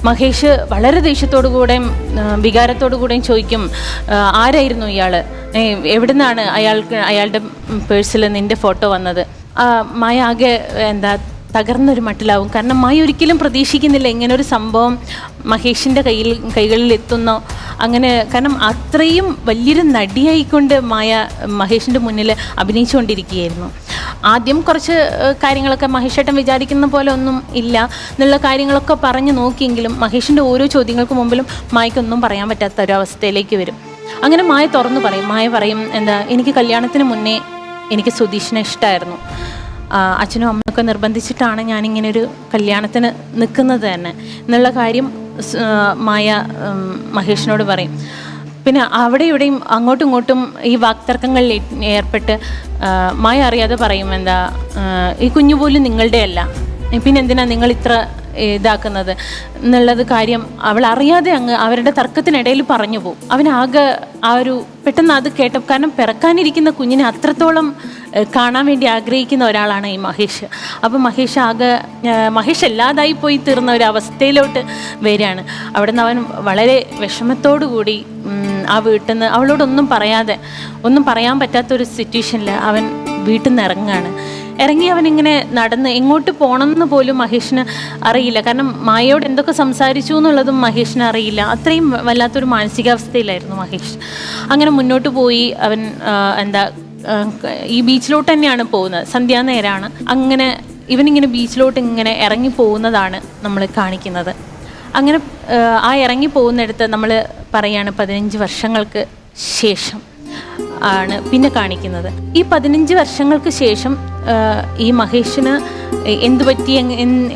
മഹേഷ് വളരെ ദേഷ്യത്തോടു കൂടെയും വികാരത്തോടു കൂടെയും ചോദിക്കും, ആരായിരുന്നു ഇയാൾ, എവിടുന്നാണ് അയാളുടെ പേഴ്സിൽ നിൻ്റെ ഫോട്ടോ വന്നത്. മായ ആകെ തകർന്നൊരു മട്ടിലാവും. കാരണം മായ ഒരിക്കലും പ്രതീക്ഷിക്കുന്നില്ല ഇങ്ങനൊരു സംഭവം മഹേഷിൻ്റെ കൈകളിൽ എത്തുന്നോ അങ്ങനെ. കാരണം അത്രയും വലിയൊരു നടിയായിക്കൊണ്ട് മായ മഹേഷിൻ്റെ മുന്നിൽ അഭിനയിച്ചുകൊണ്ടിരിക്കുകയായിരുന്നു. ആദ്യം കുറച്ച് കാര്യങ്ങളൊക്കെ മഹേഷേട്ടൻ വിചാരിക്കുന്ന പോലെ ഒന്നും ഇല്ല എന്നുള്ള കാര്യങ്ങളൊക്കെ പറഞ്ഞു നോക്കിയെങ്കിലും മഹേഷിൻ്റെ ഓരോ ചോദ്യങ്ങൾക്ക് മുമ്പിലും മായക്കൊന്നും പറയാൻ പറ്റാത്ത ഒരു അവസ്ഥയിലേക്ക് വരും. അങ്ങനെ മായ തുറന്നു പറയും. മായ പറയും, എനിക്ക് കല്യാണത്തിന് മുന്നേ എനിക്ക് സുധീഷിനെ ഇഷ്ടമായിരുന്നു. അച്ഛനും അമ്മയൊക്കെ നിർബന്ധിച്ചിട്ടാണ് ഞാനിങ്ങനെ ഒരു കല്യാണത്തിന് നിൽക്കുന്നത് തന്നെ എന്നുള്ള കാര്യം മായ മഹേഷിനോട് പറയും. പിന്നെ അവിടെ ഇവിടെയും അങ്ങോട്ടും ഇങ്ങോട്ടും ഈ വാക്തർക്കങ്ങളിൽ ഏർപ്പെട്ട് മായ അറിയാതെ പറയും, ഈ കുഞ്ഞു പോലും നിങ്ങളുടെ അല്ല, പിന്നെ എന്തിനാ നിങ്ങൾ ഇത്ര ഇതാക്കുന്നത് എന്നുള്ളത് കാര്യം അവൾ അറിയാതെ അങ്ങ് അവരുടെ തർക്കത്തിനിടയിൽ പറഞ്ഞു പോകും. അവനാകെ പെട്ടെന്ന് അത് കേട്ട, കാരണം പിറക്കാനിരിക്കുന്ന കുഞ്ഞിനെ അത്രത്തോളം കാണാൻ വേണ്ടി ആഗ്രഹിക്കുന്ന ഒരാളാണ് ഈ മഹേഷ്. അപ്പം മഹേഷ് അല്ലാതായി പോയി തീർന്ന ഒരു അവസ്ഥയിലോട്ട് വരികയാണ്. അവിടെ നിന്ന് അവൻ വളരെ വിഷമത്തോടു കൂടി ആ വീട്ടിൽ നിന്ന് അവളോടൊന്നും ഒന്നും പറയാൻ പറ്റാത്തൊരു സിറ്റുവേഷനിൽ അവൻ വീട്ടിൽ നിന്ന് ഇറങ്ങുകയാണ്. ഇറങ്ങി അവനിങ്ങനെ നടന്ന് എങ്ങോട്ട് പോകണമെന്ന് പോലും മഹേഷിന് അറിയില്ല. കാരണം മായയോട് എന്തൊക്കെ സംസാരിച്ചു എന്നുള്ളതും മഹേഷിന് അറിയില്ല. അത്രയും വല്ലാത്തൊരു മാനസികാവസ്ഥയിലായിരുന്നു മഹേഷ്. അങ്ങനെ മുന്നോട്ട് പോയി അവൻ ഈ ബീച്ചിലോട്ട് തന്നെയാണ് പോകുന്നത്. സന്ധ്യാനേരമാണ്. അങ്ങനെ ഇവനിങ്ങനെ ബീച്ചിലോട്ട് ഇങ്ങനെ ഇറങ്ങി പോകുന്നതാണ് നമ്മൾ കാണിക്കുന്നത്. അങ്ങനെ ആ ഇറങ്ങി പോകുന്നിടത്ത് നമ്മൾ പറയാണ് 15 വർഷങ്ങൾക്ക് ശേഷം ആണ് പിന്നെ കാണിക്കുന്നത്. ഈ 15 വർഷങ്ങൾക്ക് ശേഷം ഈ മഹേഷിന് എന്ത് പറ്റി,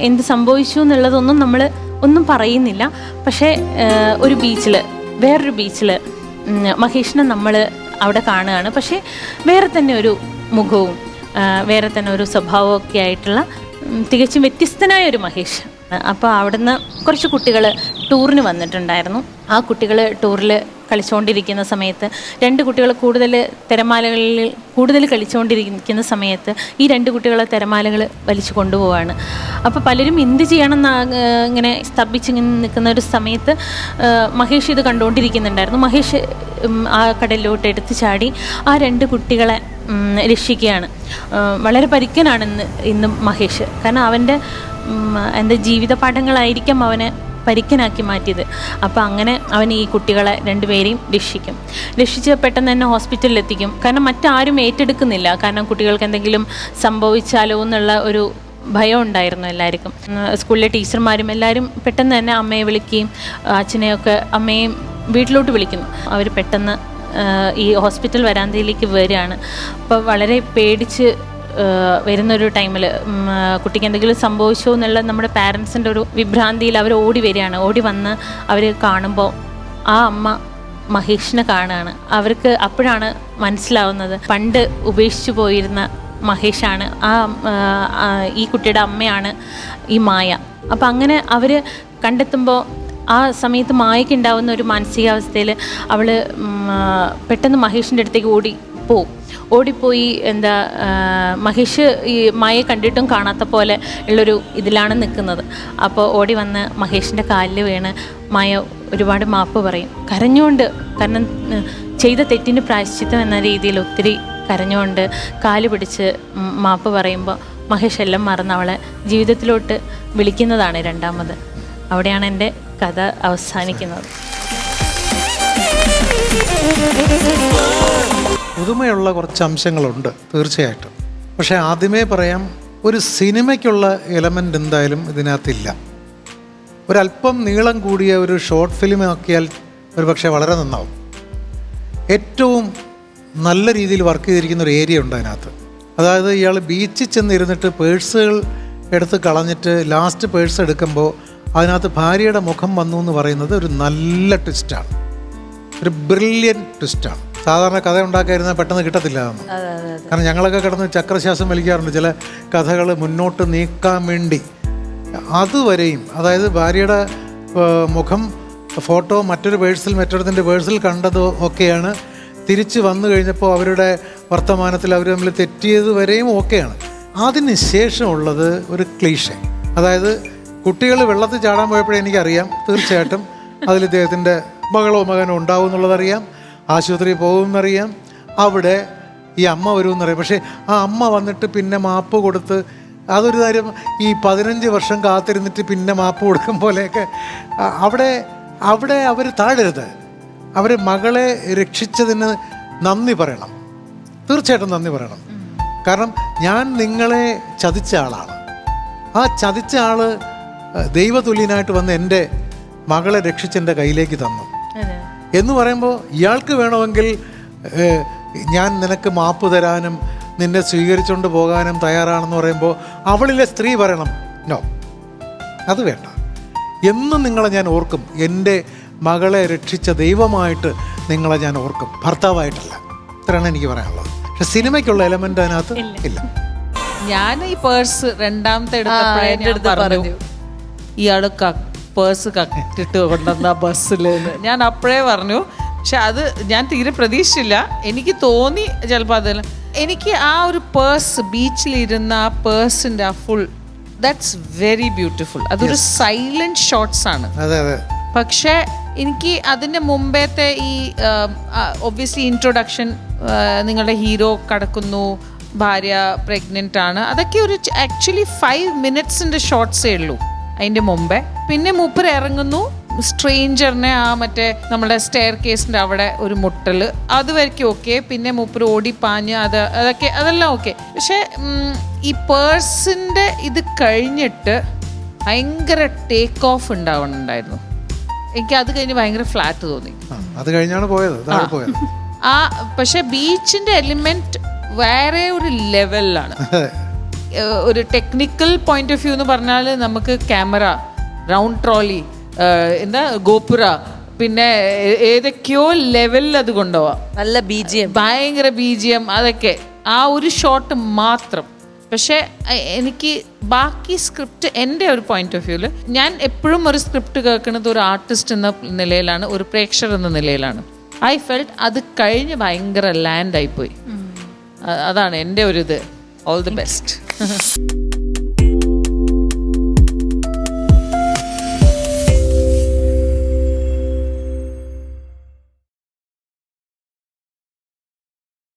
എന്ത് സംഭവിച്ചു എന്നുള്ളതൊന്നും നമ്മൾ ഒന്നും പറയുന്നില്ല. പക്ഷേ വേറൊരു ബീച്ചിൽ മഹേഷിനെ നമ്മൾ അവിടെ കാണുകയാണ്. പക്ഷേ വേറെ തന്നെ ഒരു മുഖവും വേറെ തന്നെ ഒരു സ്വഭാവവും ഒക്കെ ആയിട്ടുള്ള തികച്ചും വ്യത്യസ്തനായ ഒരു മഹേഷ്. അപ്പോൾ അവിടുന്ന് കുറച്ച് കുട്ടികൾ ടൂറിന് വന്നിട്ടുണ്ടായിരുന്നു. ആ കുട്ടികൾ ടൂറിൽ കളിച്ചുകൊണ്ടിരിക്കുന്ന സമയത്ത് 2 കുട്ടികൾ കൂടുതൽ കളിച്ചുകൊണ്ടിരിക്കുന്ന സമയത്ത് ഈ 2 കുട്ടികളെ തിരമാലകൾ വലിച്ചു കൊണ്ടുപോവാണ്. അപ്പോൾ പലരും എന്ത് ചെയ്യണമെന്ന് ഇങ്ങനെ സ്തംഭിച്ചിങ്ങനെ നിൽക്കുന്ന ഒരു സമയത്ത് മഹേഷ് ഇത് കണ്ടുകൊണ്ടിരിക്കുന്നുണ്ടായിരുന്നു. മഹേഷ് ആ കടലിലോട്ട് എടുത്തു ചാടി ആ 2 കുട്ടികളെ രക്ഷിക്കുകയാണ്. വളരെ പരിക്കനാണ് ഇന്ന് മഹേഷ്. കാരണം അവൻ്റെ ജീവിത പാഠങ്ങളായിരിക്കാം അവനെ പരിക്കനാക്കി മാറ്റിയത്. അപ്പോൾ അങ്ങനെ അവൻ ഈ കുട്ടികളെ 2 പേരെയും രക്ഷിച്ച് പെട്ടെന്ന് തന്നെ ഹോസ്പിറ്റലിൽ എത്തിക്കും. കാരണം മറ്റാരും ഏറ്റെടുക്കുന്നില്ല. കാരണം കുട്ടികൾക്ക് എന്തെങ്കിലും സംഭവിച്ചാലോ എന്നുള്ള ഒരു ഭയം ഉണ്ടായിരുന്നു എല്ലാവർക്കും. സ്കൂളിലെ ടീച്ചർമാരും എല്ലാവരും പെട്ടെന്ന് തന്നെ അമ്മയെ വിളിക്കുകയും അമ്മയെയും വീട്ടിലോട്ട് വിളിക്കുന്നു. അവർ പെട്ടെന്ന് ഈ ഹോസ്പിറ്റൽ വരാന്തയിലേക്ക് വരികയാണ്. അപ്പോൾ വളരെ പേടിച്ച് വരുന്നൊരു ടൈമിൽ കുട്ടിക്ക് എന്തെങ്കിലും സംഭവിച്ചോ എന്നുള്ള നമ്മുടെ പാരൻസിൻ്റെ ഒരു വിഭ്രാന്തിയിൽ അവർ ഓടി വരികയാണ്. ഓടി വന്ന് അവർ കാണുമ്പോൾ ആ അമ്മ മഹേഷിനെ കാണുകയാണ്. അവർക്ക് അപ്പോഴാണ് മനസ്സിലാവുന്നത് പണ്ട് ഉപേക്ഷിച്ചു പോയിരുന്ന മഹേഷാണ്, ഈ കുട്ടിയുടെ അമ്മയാണ് ഈ മായ. അപ്പം അങ്ങനെ അവർ കണ്ടെത്തുമ്പോൾ ആ സമയത്ത് മായയ്ക്ക് ഉണ്ടാവുന്ന ഒരു മാനസികാവസ്ഥയിൽ അവൾ പെട്ടെന്ന് മഹേഷിൻ്റെ അടുത്തേക്ക് ഓടിപ്പോയി മഹേഷ് ഈ മായയെ കണ്ടിട്ടും കാണാത്ത പോലെ ഉള്ളൊരു ഇതിലാണ് നിൽക്കുന്നത്. അപ്പോൾ ഓടി വന്ന് മഹേഷിൻ്റെ കാലിൽ വീണ് മായ ഒരുപാട് മാപ്പ് പറയും, കരഞ്ഞുകൊണ്ട്. കാരണം ചെയ്ത തെറ്റിന് പ്രായശ്ചിത്തം എന്ന രീതിയിൽ ഒത്തിരി കരഞ്ഞുകൊണ്ട് കാല് പിടിച്ച് മാപ്പ് പറയുമ്പോൾ മഹേഷ് എല്ലാം മറന്ന് അവളെ ജീവിതത്തിലോട്ട് വിളിക്കുന്നതാണ് രണ്ടാമത്. അവിടെയാണ് എൻ്റെ കഥ അവസാനിക്കുന്നത്. പുതുമയുള്ള കുറച്ച് അംശങ്ങളുണ്ട് തീർച്ചയായിട്ടും. പക്ഷേ ആദ്യമേ പറയാം, ഒരു സിനിമയ്ക്കുള്ള എലമെൻ്റ് എന്തായാലും ഇതിനകത്തില്ല. ഒരല്പം നീളം കൂടിയ ഒരു ഷോർട്ട് ഫിലിം ആക്കിയാൽ ഒരു പക്ഷേ വളരെ നന്നാവും. ഏറ്റവും നല്ല രീതിയിൽ വർക്ക് ചെയ്തിരിക്കുന്ന ഒരു ഏരിയ ഉണ്ട് അതിനകത്ത്. അതായത് ഇയാൾ ബീച്ചിൽ ചെന്നിരുന്നിട്ട് പേഴ്സുകൾ എടുത്ത് കളഞ്ഞിട്ട് ലാസ്റ്റ് പേഴ്സ് എടുക്കുമ്പോൾ അതിനകത്ത് ഭാര്യയുടെ മുഖം വന്നു എന്ന് പറയുന്നത് ഒരു നല്ല ട്വിസ്റ്റാണ്, ഒരു ബ്രില്യൻ ട്വിസ്റ്റാണ്. സാധാരണ കഥ ഉണ്ടാക്കാതിരുന്നാൽ പെട്ടെന്ന് കിട്ടത്തില്ല അതൊന്നും. കാരണം ഞങ്ങളൊക്കെ കിടന്ന് ചക്രശ്വാസം വലിക്കാറുണ്ട് ചില കഥകൾ മുന്നോട്ട് നീക്കാൻ വേണ്ടി. അതുവരെയും, അതായത് ഭാര്യയുടെ മുഖം ഫോട്ടോ മറ്റൊരു മറ്റൊരുത്തിൻ്റെ പേഴ്സിൽ കണ്ടതോ ഒക്കെയാണ്. തിരിച്ച് വന്നു കഴിഞ്ഞപ്പോൾ അവരുടെ വർത്തമാനത്തിൽ അവർ തമ്മിൽ തെറ്റിയത് വരെയും ഓക്കെയാണ്. അതിന് ശേഷമുള്ളത് ഒരു ക്ലീഷേ. അതായത് കുട്ടികൾ വെള്ളത്തിൽ ചാടാൻ പോയപ്പോഴേ എനിക്കറിയാം തീർച്ചയായിട്ടും അതിൽ ഇദ്ദേഹത്തിൻ്റെ മകളോ മകനോ ഉണ്ടാവും എന്നുള്ളതറിയാം. ആശുപത്രിയിൽ പോകുമെന്നറിയാം. അവിടെ ഈ അമ്മ വരുമെന്നറിയാം. പക്ഷേ ആ അമ്മ വന്നിട്ട് പിന്നെ മാപ്പ് കൊടുത്ത് അതൊരു കാര്യം. ഈ 15 വർഷം കാത്തിരുന്നിട്ട് പിന്നെ മാപ്പ് കൊടുക്കും പോലെയൊക്കെ അവിടെ അവർ താഴരുത്. അവർ മകളെ രക്ഷിച്ചതിന് നന്ദി പറയണം, തീർച്ചയായിട്ടും നന്ദി പറയണം. കാരണം ഞാൻ നിങ്ങളെ ചതിച്ച ആളാണ്. ആ ചതിച്ച ആള് ദൈവതുല്യനായിട്ട് വന്ന് എൻ്റെ മകളെ രക്ഷിച്ച് എൻ്റെ കയ്യിലേക്ക് തന്നു എന്ന് പറയുമ്പോൾ ഇയാൾക്ക് വേണമെങ്കിൽ ഞാൻ നിനക്ക് മാപ്പ് തരാനും നിന്നെ സ്വീകരിച്ചുകൊണ്ട് പോകാനും തയ്യാറാണെന്ന് പറയുമ്പോൾ അവളിലെ സ്ത്രീ പറയണം നോ, അത് വേണ്ട. എന്നും നിങ്ങളെ ഞാൻ ഓർക്കും. എൻ്റെ മകളെ രക്ഷിച്ച ദൈവമായിട്ട് നിങ്ങളെ ഞാൻ ഓർക്കും, ഭർത്താവായിട്ടല്ല. ഇത്രയാണ് എനിക്ക് പറയാനുള്ളത്. പക്ഷെ സിനിമയ്ക്കുള്ള എലമെൻ്റ് അതിനകത്ത് ഇല്ല. ഞാൻ ഈ പേഴ്സ് രണ്ടാമത്തെ എടുത്തപ്പോഴേ പറഞ്ഞു ഇയാൾ പേഴ്സ് കട്ടിട്ട് കൊണ്ടുവന്ന ബസ്സിൽ ഞാൻ അപ്പോഴേ പറഞ്ഞു. പക്ഷെ അത് ഞാൻ തീരെ പ്രതീക്ഷിച്ചില്ല. എനിക്ക് തോന്നി ചിലപ്പോൾ അതിൽ എനിക്ക് ആ ഒരു പേഴ്സ് ബീച്ചിലിരുന്ന ആ പേഴ്സിൻ്റെ ആ ഫുൾ ദാറ്റ്സ് വെരി ബ്യൂട്ടിഫുൾ. അതൊരു സൈലന്റ് ഷോട്ട്സ് ആണ്. പക്ഷേ എനിക്ക് അതിൻ്റെ മുമ്പത്തെ ഈ ഒബ്വിയസ്ലി ഇൻട്രൊഡക്ഷൻ, നിങ്ങളുടെ ഹീറോ കടക്കുന്നു, ഭാര്യ പ്രഗ്നൻ്റ് ആണ്, അതൊക്കെ ഒരു ആക്ച്വലി 5 മിനിറ്റ്സിൻ്റെ ഷോർട്ട്സേ ഉള്ളൂ അതിൻ്റെ മുമ്പേ. പിന്നെ മൂപ്പർ ഇറങ്ങുന്നു, സ്ട്രേഞ്ചറിനെ ആ മറ്റേ നമ്മുടെ സ്റ്റെയർ കേസിൻ്റെ അവിടെ ഒരു മുട്ടൽ, അതുവരെയ്ക്കും ഓക്കെ. പിന്നെ മൂപ്പർ ഓടിപ്പാഞ്ഞ് അതെല്ലാം ഓക്കെ. പക്ഷെ ഈ പേഴ്സിൻ്റെ ഇത് കഴിഞ്ഞിട്ട് ഭയങ്കര ടേക്ക് ഓഫ് ഉണ്ടാവുന്നുണ്ടായിരുന്നു. എനിക്ക് അത് കഴിഞ്ഞ് ഭയങ്കര ഫ്ലാറ്റ് തോന്നി. അത് കഴിഞ്ഞാണ് പോയത്. ആ പക്ഷെ ബീച്ചിന്റെ എലിമെന്റ് വേറെ ഒരു ലെവലിലാണ്. ഒരു ടെക്നിക്കൽ പോയിന്റ് ഓഫ് വ്യൂ എന്ന് പറഞ്ഞാൽ നമുക്ക് ക്യാമറ, റൗണ്ട് ട്രോളി, എന്താ ഗോപുര, പിന്നെ ഏതൊക്കെയോ ലെവലിൽ അത് കൊണ്ടുപോവാം. നല്ല BGM, ഭയങ്കര BGM, അതൊക്കെ ആ ഒരു ഷോട്ട് മാത്രം. പക്ഷേ എനിക്ക് ബാക്കി സ്ക്രിപ്റ്റ് എൻ്റെ ഒരു പോയിന്റ് ഓഫ് വ്യൂവിൽ ഞാൻ എപ്പോഴും ഒരു സ്ക്രിപ്റ്റ് കേൾക്കുന്നത് ഒരു ആർട്ടിസ്റ്റ് എന്ന നിലയിലാണ്, ഒരു പ്രേക്ഷകർ എന്ന നിലയിലാണ്. ഐ ഫെൽറ്റ് അത് കഴിഞ്ഞ് ഭയങ്കര ലാൻഡ് ആയിപ്പോയി. അതാണ് എൻ്റെ ഒരു ഇത്. All the best.